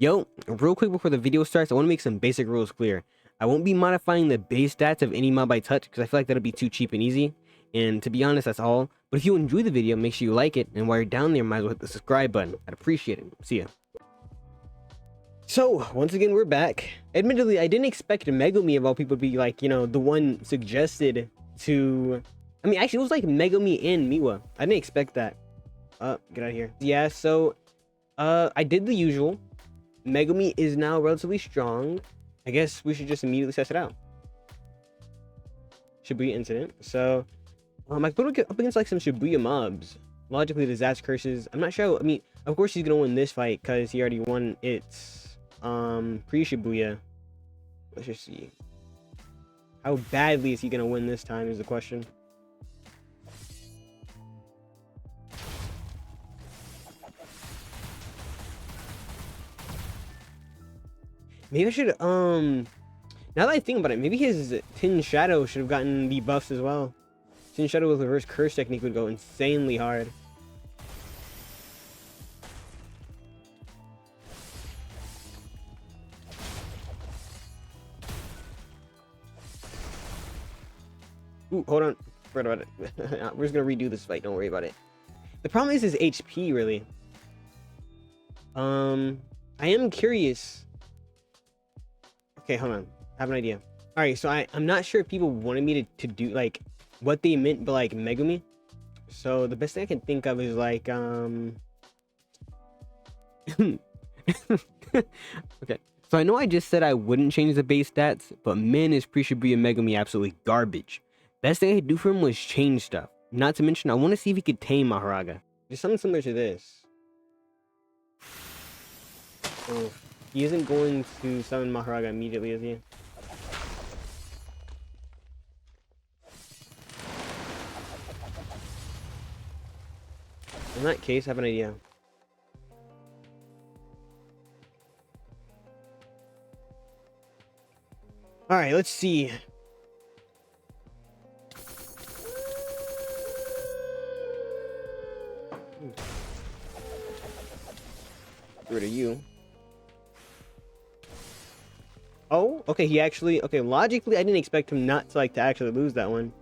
Yo, real quick before the video starts, I want to make some basic rules clear. I won't be modifying the base stats of any mob I touch because I feel like that'll be too cheap and easy. And to be honest, that's all. But if you enjoy the video, make sure you like it. And while you're down there, might as well hit the subscribe button. I'd appreciate it. See ya. So, once again, we're back. Admittedly, I didn't expect Megumi of all people to be like, you know, the one suggested to... I mean, actually, it was like Megumi and Miwa. I didn't expect that. Get out of here. Yeah, so, I did the usual. Megumi is now relatively strong. I guess we should just immediately test it out. Shibuya incident. So, I could get up against like some Shibuya mobs. Logically, disaster curses. I'm not sure. I mean, of course he's gonna win this fight because he already won its pre-Shibuya. Let's just see. How badly is he gonna win this time is the question. Maybe I should, now that I think about it, maybe his Tin Shadow should have gotten the buffs as well. Tin Shadow with reverse curse technique would go insanely hard. Ooh, hold on. Forgot about it. We're just gonna redo this fight, don't worry about it. The problem is his HP, really. I am curious. Okay, hold on. I have an idea. Alright, so I'm not sure if people wanted me to do, like, what they meant by, like, Megumi. So, the best thing I can think of is, like, Okay. So, I know I just said I wouldn't change the base stats, but man, is pre-Shibuya Megumi absolutely garbage. Best thing I could do for him was change stuff. Not to mention, I want to see if he could tame Mahoraga. Just something similar to this. Oh. He isn't going to summon Mahoraga immediately, is he? In that case, I have an idea. Alright, let's see. Get rid of you. Oh, okay, he actually... Okay, logically, I didn't expect him not to, like, to actually lose that one.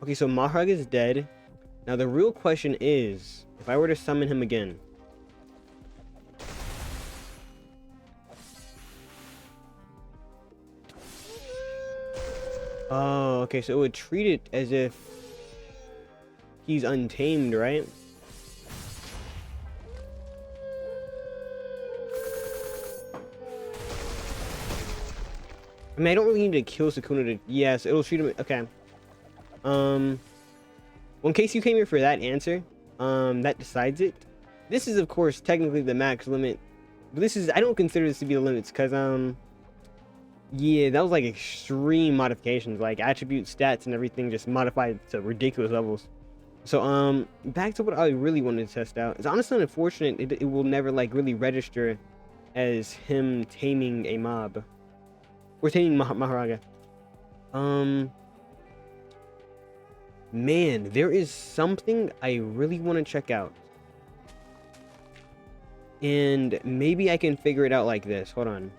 Okay, so Mahoraga is dead. Now, the real question is, if I were to summon him again... Oh, okay, so it would treat it as if he's untamed, right? I mean, I don't really need to kill Sukuna to... Yes, it'll treat him... Okay. Well, in case you came here for that answer, that decides it. This is, of course, technically the max limit. But this is... I don't consider this to be the limits, because, yeah, that was, like, extreme modifications. Like, attribute stats and everything just modified to ridiculous levels. So, back to what I really wanted to test out. It's honestly unfortunate it will never, like, really register as him taming a mob. We're taking Mahoraga. Man, there is something I really want to check out. And maybe I can figure it out like this. Hold on.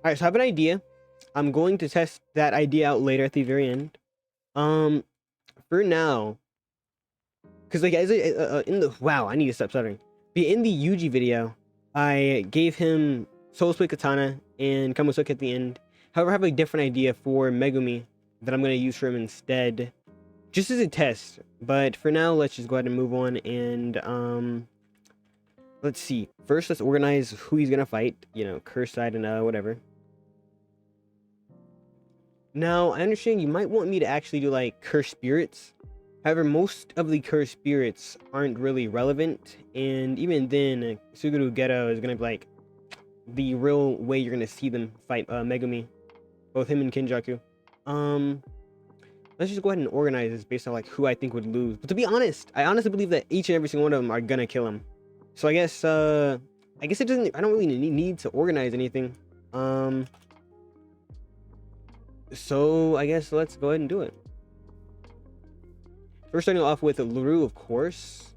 Alright, so I have an idea. I'm going to test that idea out later at the very end. For now, because like as in the I need to stop stuttering. But in the Yuji video, I gave him Soul Split Katana and Kamusuke at the end. However, I have a different idea for Megumi that I'm going to use for him instead, just as a test. But for now, let's just go ahead and move on and let's see. First, let's organize who he's gonna fight. You know, curse side and whatever. Now, I understand you might want me to actually do, like, Cursed Spirits. However, most of the Cursed Spirits aren't really relevant. And even then, Suguru Geto is going to be, like, the real way you're going to see them fight Megumi. Both him and Kinjaku. let's just go ahead and organize this based on like who I think would lose. But to be honest, I honestly believe that each and every single one of them are gonna kill him. So I guess it doesn't. I don't really need to organize anything. So I guess let's go ahead and do it. First, starting off with LaRue, of course.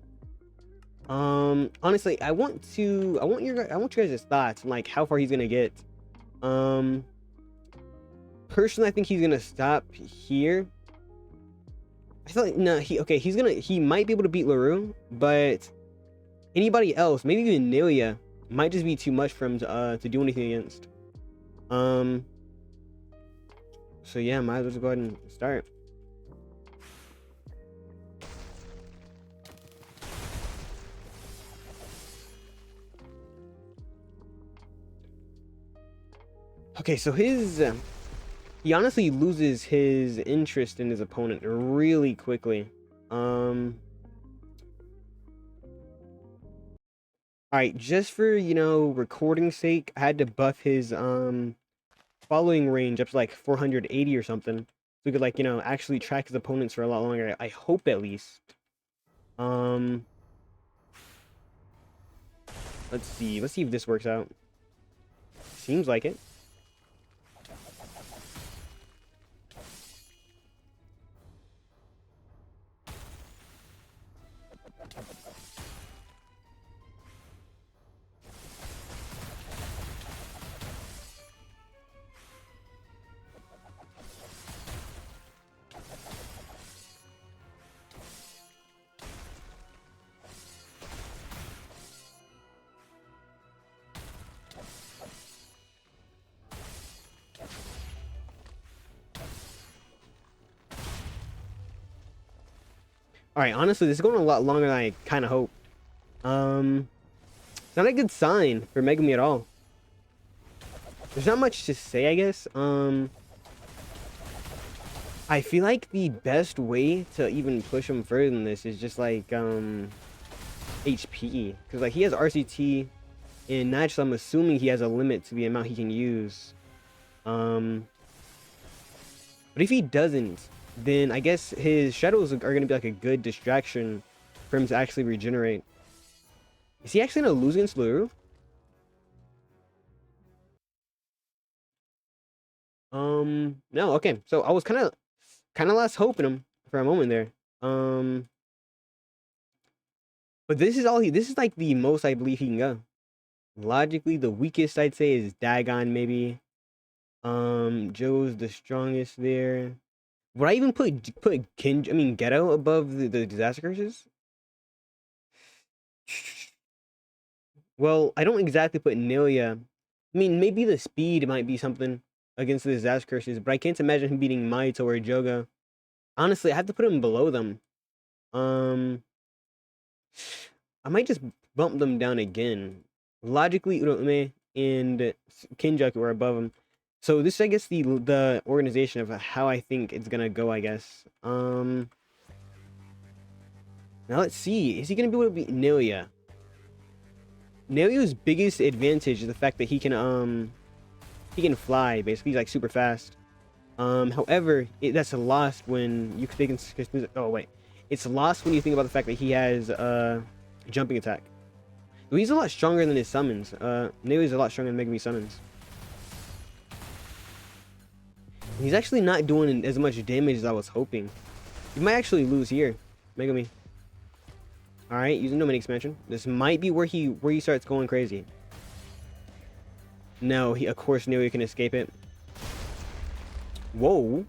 Honestly, I want you guys' thoughts on like how far he's gonna get. Personally, I think he's gonna stop here. I feel like no, he might be able to beat LaRue, but anybody else, maybe even Nelia, might just be too much for him to do anything against. So yeah, might as well just go ahead and start. Okay, so he honestly loses his interest in his opponent really quickly. All right, just for, recording sake, I had to buff his following range up to like 480 or something, so we could like, actually track his opponents for a lot longer. I hope at least. Let's see if this works out. Seems like it. All right, honestly, this is going a lot longer than I kind of hoped. It's not a good sign for Megumi at all. There's not much to say, I guess. I feel like the best way to even push him further than this is just like HP, because like he has RCT, and naturally I'm assuming he has a limit to the amount he can use. But if he doesn't, then I guess his shadows are going to be like a good distraction for him to actually regenerate. Is he actually going to lose against LaRue? No, okay. So I was kind of lost hope in him for a moment there. But this is like the most I believe he can go. Logically, the weakest I'd say is Dagon, maybe. Joe's the strongest there. Would I even put Geto above the disaster curses? Well, I don't exactly put Nelia. I mean, maybe the speed might be something against the disaster curses, but I can't imagine him beating Maito or Joga. Honestly, I have to put him below them. I might just bump them down again. Logically, Uraume and Kinjaku are above him. So this is, I guess, the organization of how I think it's gonna go, I guess. Now let's see. Is he gonna be able to beat Nelia? Nelia's biggest advantage is the fact that he can fly. Basically, he's like super fast. However, that's lost when you think. Oh wait, it's lost when you think about the fact that he has jumping attack. He's a lot stronger than his summons. Nelia's a lot stronger than Megumi summons. He's actually not doing as much damage as I was hoping. He might actually lose here, Megumi. All right, using domain expansion. This might be where he starts going crazy. No, of course Nelia can escape it. Whoa,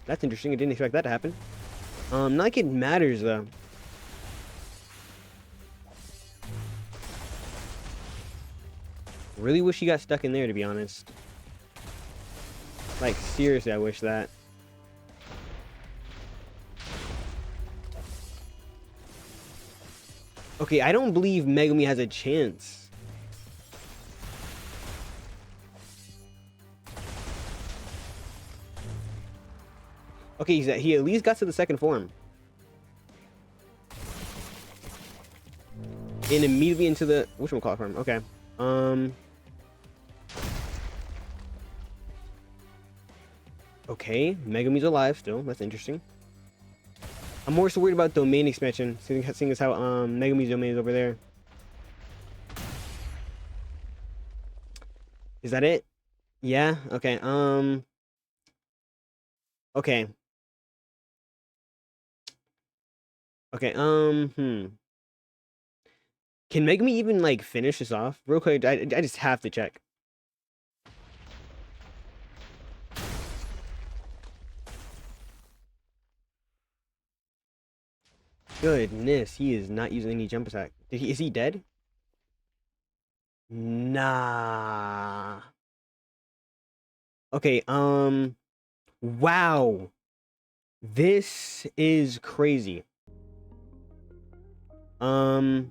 that's interesting. I didn't expect that to happen. Not like it matters though. Really wish he got stuck in there, to be honest. Like, seriously, I wish that. Okay, I don't believe Megumi has a chance. Okay, he at least got to the second form. And immediately into the whatchamacallit form. Okay. Okay, Megumi's alive still. That's interesting. I'm more so worried about domain expansion, seeing as how Megumi's domain is over there. Is that it? Yeah. Okay. Okay. Okay. Can Megumi even like finish this off real quick? I just have to check. Goodness, he is not using any jump attack. Is he dead? Nah. Okay, wow. This is crazy. I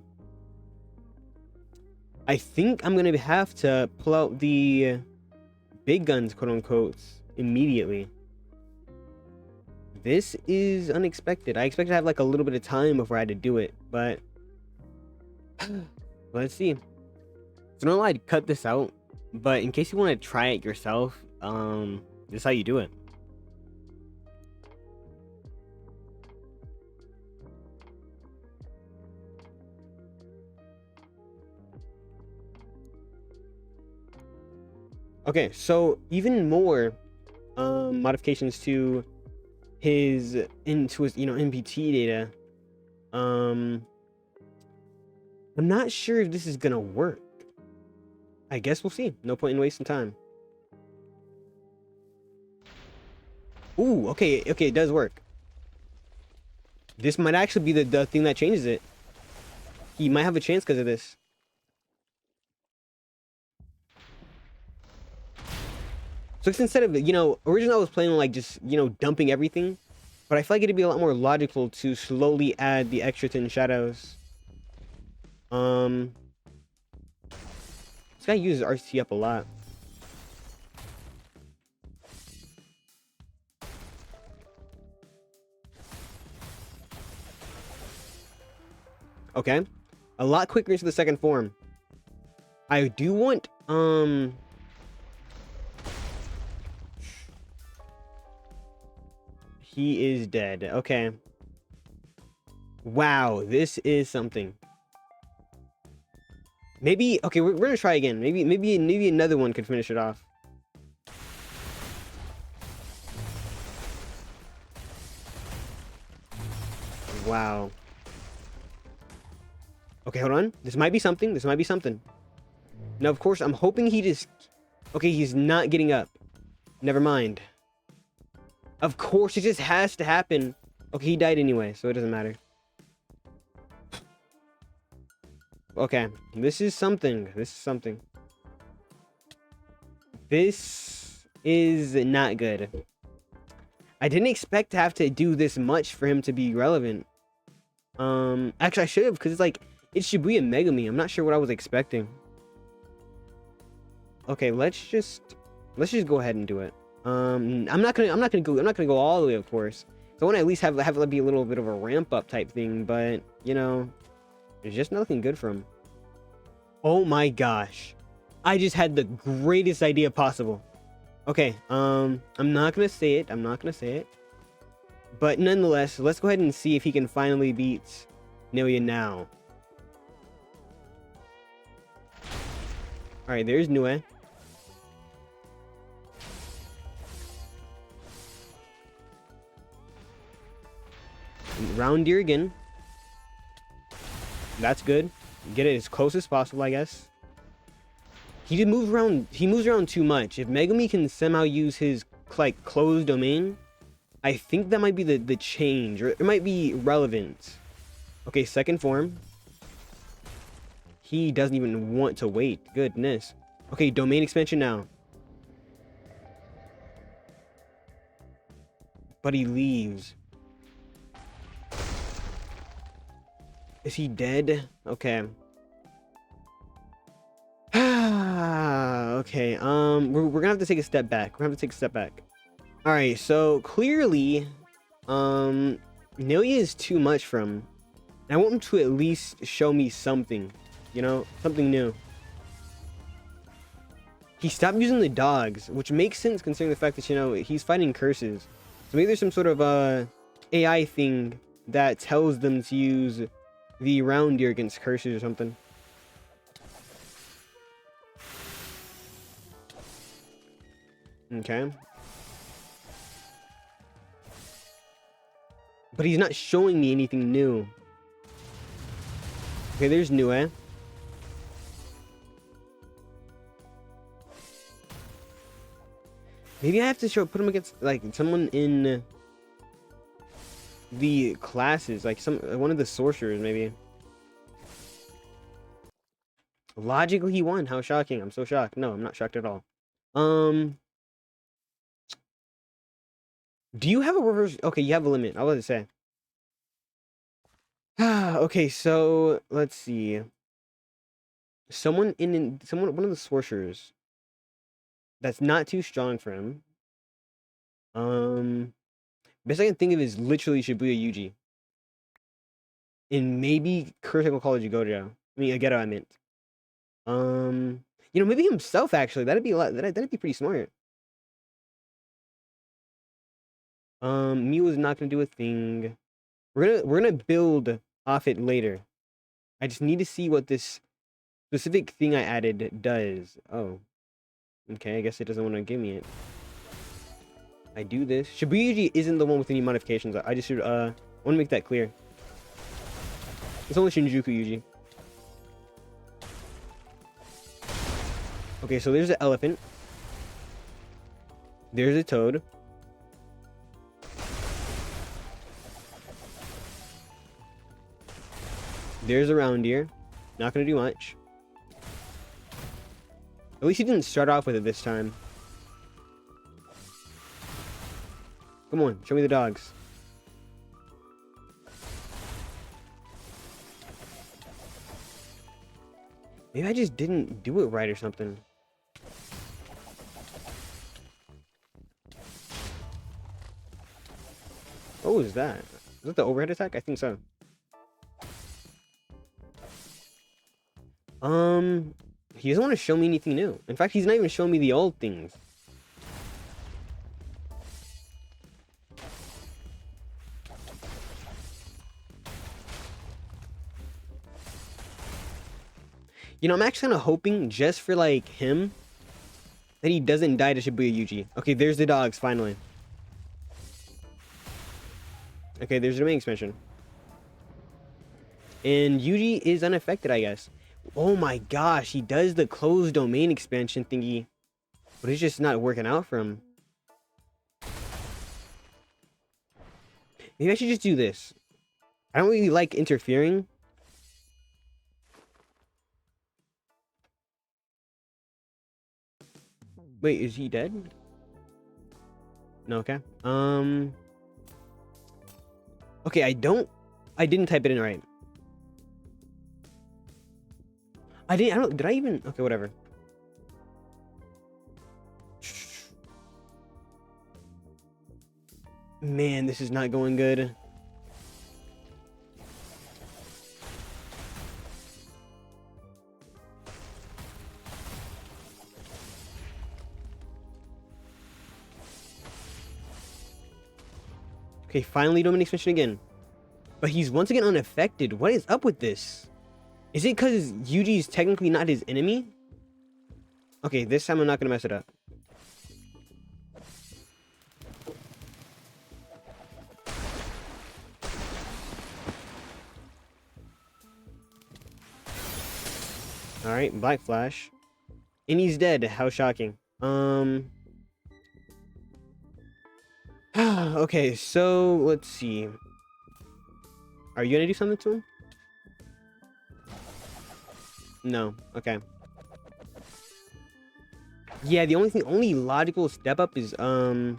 think I'm gonna have to pull out the big guns, quote unquote, immediately. This is unexpected. I expected to have like a little bit of time before I had to do it, but let's see. So don't lie, I'd cut this out, but in case you want to try it yourself, this is how you do it. Okay, so even more modifications to his NPT data. I'm not sure if this is gonna work. I guess we'll see. No point in wasting time. Ooh, okay, it does work. This might actually be the thing that changes it. He might have a chance because of this. So instead of, originally I was playing like just, dumping everything. But I feel like it'd be a lot more logical to slowly add the extra 10 shadows. This guy uses RCT up a lot. Okay. A lot quicker into the second form. I do want, he is dead. Okay. Wow, this is something. Maybe, okay, we're gonna try again. Maybe another one could finish it off. Wow. Okay, hold on. This might be something. Now, of course, I'm hoping he just... Okay, he's not getting up. Never mind. Of course, it just has to happen. Okay, he died anyway, so it doesn't matter. Okay, this is something. This is not good. I didn't expect to have to do this much for him to be relevant. Actually, I should have, because it's Shibuya Megumi. I'm not sure what I was expecting. Okay, let's just go ahead and do it. I'm not gonna go all the way, of course. So I want to at least have it be a little bit of a ramp up type thing, but there's just nothing good for him. Oh my gosh, I just had the greatest idea possible. Okay, I'm not gonna say it, but nonetheless, let's go ahead and see if he can finally beat Nelia now. All right, there's Nue. Round deer again. That's good. Get it as close as possible, I guess. He moves around too much. If Megumi can somehow use his closed domain, I think that might be the change, or it might be relevant. Okay, second form. He doesn't even want to wait. Goodness. Okay, domain expansion now. But he leaves. Is he dead? Okay. Okay, we're gonna have to take a step back. All right, so clearly, Nelia is too much for him. I want him to at least show me something, something new. he stopped using the dogs, which makes sense considering the fact that, you know, he's fighting curses. So maybe there's some sort of AI thing that tells them to use the round deer against curses or something. Okay. But he's not showing me anything new. Okay, there's new, eh? Maybe I have to put him against, like, someone in the classes, like one of the sorcerers, maybe. Logically, he won. How shocking. I'm so shocked. No, I'm not shocked at all. Do you have a reverse? Okay, you have a limit. I was to say. Okay, so let's see. One of the sorcerers that's not too strong for him. Best I can think of is literally Shibuya Yuji. And maybe Critical College Gojo. I mean, Geto, I meant. You know, maybe himself actually. That'd be a lot. That'd be pretty smart. Mew is not gonna do a thing. We're gonna build off it later. I just need to see what this specific thing I added does. Oh. Okay, I guess it doesn't want to give me it. I do this. Shibuya Yuji isn't the one with any modifications. I just should want to make that clear. It's only Shinjuku Yuji. Okay, so there's an elephant. There's a toad. There's a round deer. Not gonna do much. At least he didn't start off with it this time. Come on, show me the dogs. Maybe I just didn't do it right or something. What was that? Was that the overhead attack? I think so. He doesn't want to show me anything new. In fact, he's not even showing me the old things. You know, I'm actually kind of hoping just for, like, him that he doesn't die to Shibuya Yuji. Okay, there's the dogs, finally. Okay, there's the main expansion. And Yuji is unaffected, I guess. Oh my gosh, he does the closed domain expansion thingy. But it's just not working out for him. Maybe I should just do this. I don't really like interfering. Wait, is he dead? No, okay. Okay, I didn't type it in right. Did I even? Okay, whatever. Man, this is not going good. Okay, finally domain expansion again. But he's once again unaffected. What is up with this? Is it because Yuji is technically not his enemy? Okay, this time I'm not gonna mess it up. Alright, Black Flash. And he's dead. How shocking. Okay, so let's see. Are you gonna do something to him? No. Okay. Yeah, the only logical step up is Geto.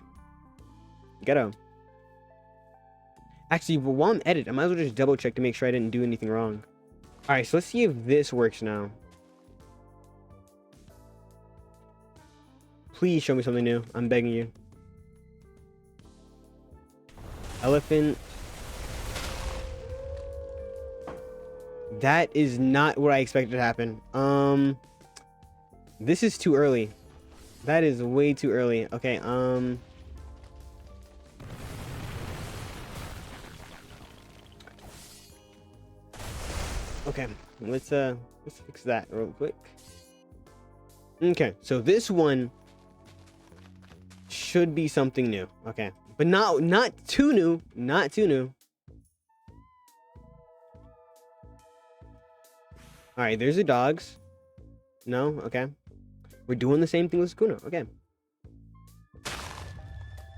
Actually, while I'm editing, I might as well just double check to make sure I didn't do anything wrong. Alright, so let's see if this works now. Please show me something new. I'm begging you. Elephant. That is not what I expected to happen. This is too early. That is way too early. Okay, okay, let's fix that real quick. Okay, so this one should be something new. Okay, but not too new, not too new. All right, there's the dogs. No, okay. We're doing the same thing with Sukuna. Okay.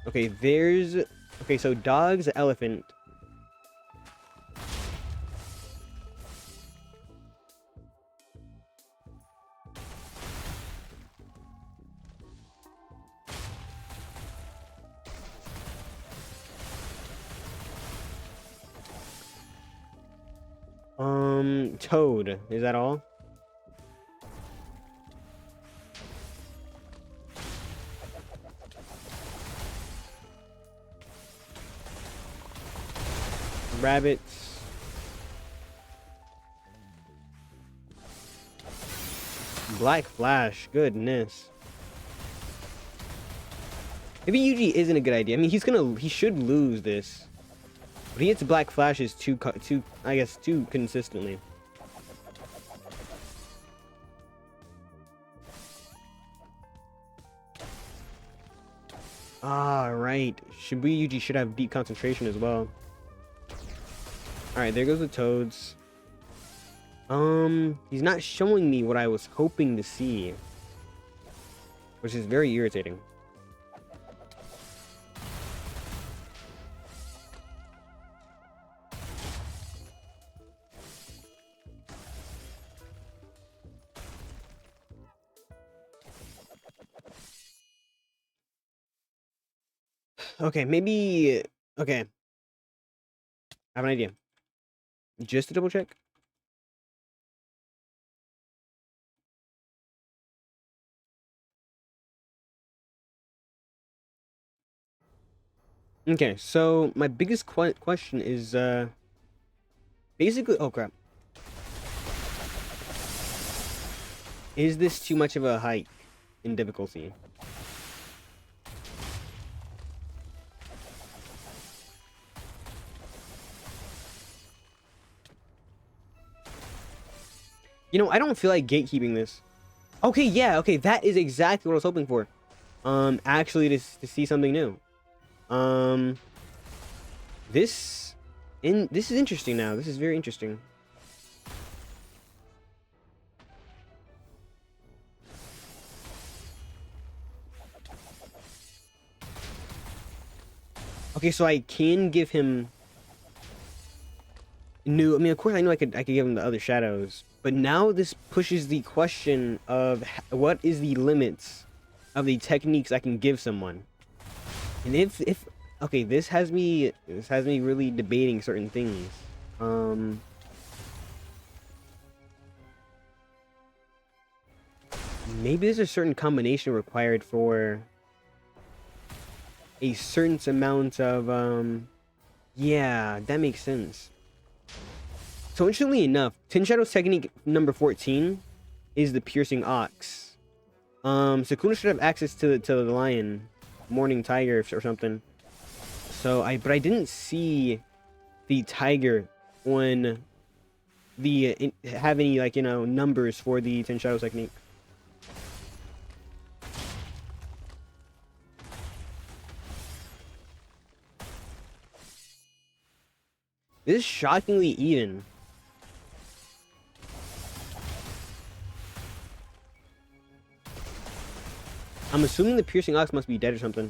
Okay, there's... Okay, so dogs, elephant. Toad. Is that all? Rabbits. Black Flash. Goodness. Maybe Yuji isn't a good idea. I mean, he should lose this. But he hits Black Flashes too consistently. Ah, right. Shibuya Yuji should have deep concentration as well. Alright, there goes the toads. He's not showing me what I was hoping to see. Which is very irritating. Okay, maybe... Okay. I have an idea. Just to double check. Okay, so my biggest question is, basically... Oh, crap. Is this too much of a hike in difficulty? You know, I don't feel like gatekeeping this. Okay, yeah, okay, that is exactly what I was hoping for. Actually, to see something new. This is interesting now. This is very interesting. Okay, so I can give him new. I mean, of course, I know I could give him the other shadows, but now this pushes the question of what is the limits of the techniques I can give someone. And if okay, this has me really debating certain things. Maybe there's a certain combination required for a certain amount of yeah, that makes sense. So interestingly enough, Ten Shadows technique number 14 is the piercing ox. Sukuna should have access to the lion, morning tiger or something. So but I didn't see the tiger on the have any, like, you know, numbers for the Ten Shadows technique. This is shockingly even. I'm assuming the piercing ox must be dead or something.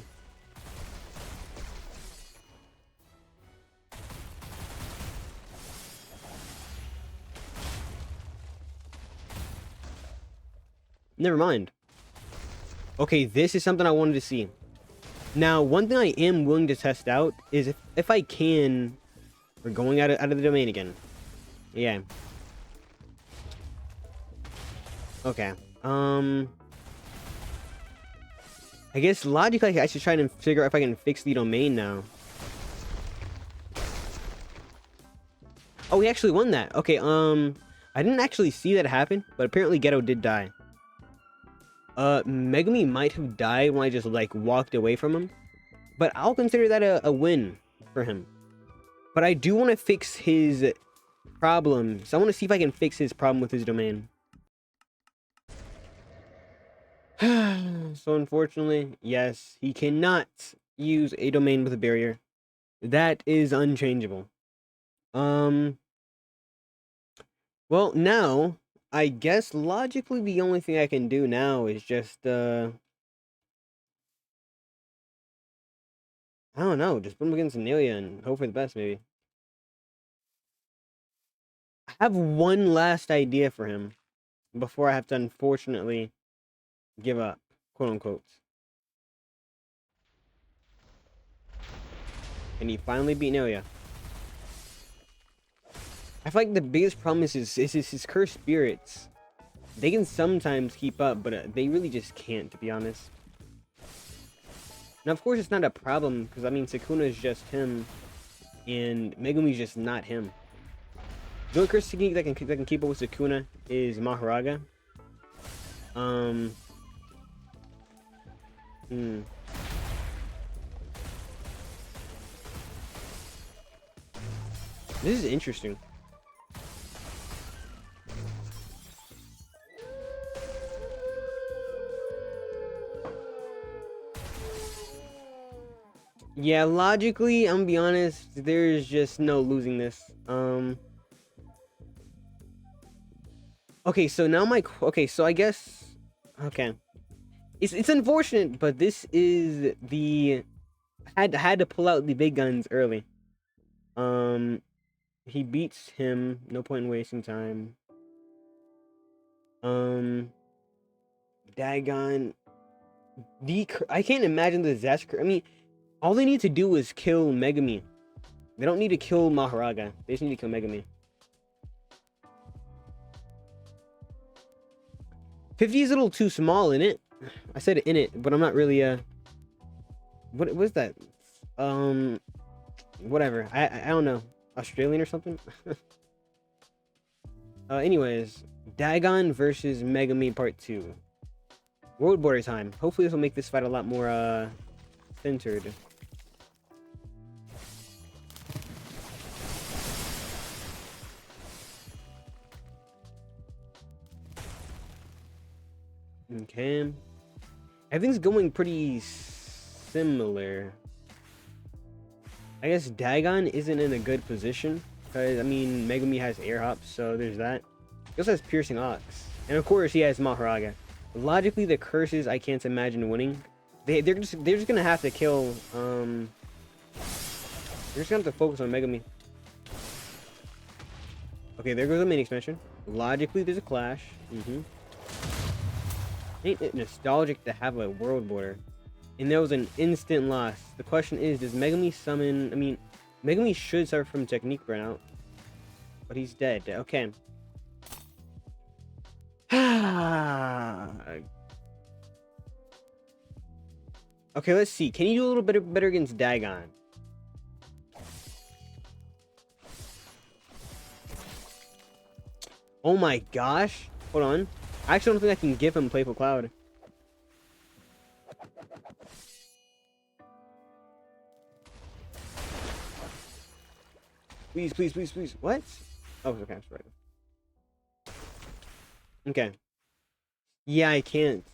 Never mind. Okay, this is something I wanted to see. Now, one thing I am willing to test out is if I can... We're going out of the domain again. Yeah. Okay. I guess logically I should try to figure out if I can fix the domain now. Oh, we actually won that. Okay, I didn't actually see that happen, but apparently Geto did die. Megumi might have died when I just like walked away from him, but I'll consider that a win for him. But I do want to fix his problem, so I want to see if I can fix his problem with his domain. So unfortunately, yes, he cannot use a domain with a barrier. That is unchangeable. Well, now I guess logically the only thing I can do now is just I don't know, just put him against Anelia and hope for the best, maybe. I have one last idea for him before I have to unfortunately give up, quote unquote. And he finally beat Anelia. I feel like the biggest problem is his cursed spirits. They can sometimes keep up, but they really just can't, to be honest. Now, of course, it's not a problem, because, I mean, Sukuna is just him, and Megumi's just not him. The only cursed technique that can keep up with Sukuna is Mahoraga. This is interesting. Yeah, logically, I'm gonna be honest, there's just no losing this. Okay, so now so I guess, okay. It's unfortunate, but this is the, had to pull out the big guns early. He beats him, no point in wasting time. Dagon, I can't imagine the disaster. I mean, all they need to do is kill Megumi. They don't need to kill Mahoraga. They just need to kill Megumi. 50 is a little too small in it. I said in it, but I'm not really what was that? Whatever. I don't know. Australian or something? Anyways, Dagon versus Megumi Part 2. World border time. Hopefully this will make this fight a lot more centered. Okay. Everything's going pretty similar. I guess Dagon isn't in a good position, because, I mean, Megumi has air hops, so there's that. He also has piercing ox. And of course, he has Mahoraga. Logically, the curses, I can't imagine winning. They're just gonna have to kill, they're just gonna have to focus on Megumi. Okay, there goes the main expansion. Logically, there's a clash. Ain't it nostalgic to have a world border? And there was an instant loss. The question is, does Megumi summon... I mean, Megumi should suffer from technique burnout. But he's dead. Okay. Okay, let's see. Can you do a little bit better against Dagon? Oh my gosh. Hold on. I actually don't think I can give him Playful Cloud. Please, please, please, please. What? Oh, okay, I'm sorry. Okay. Yeah, I can't.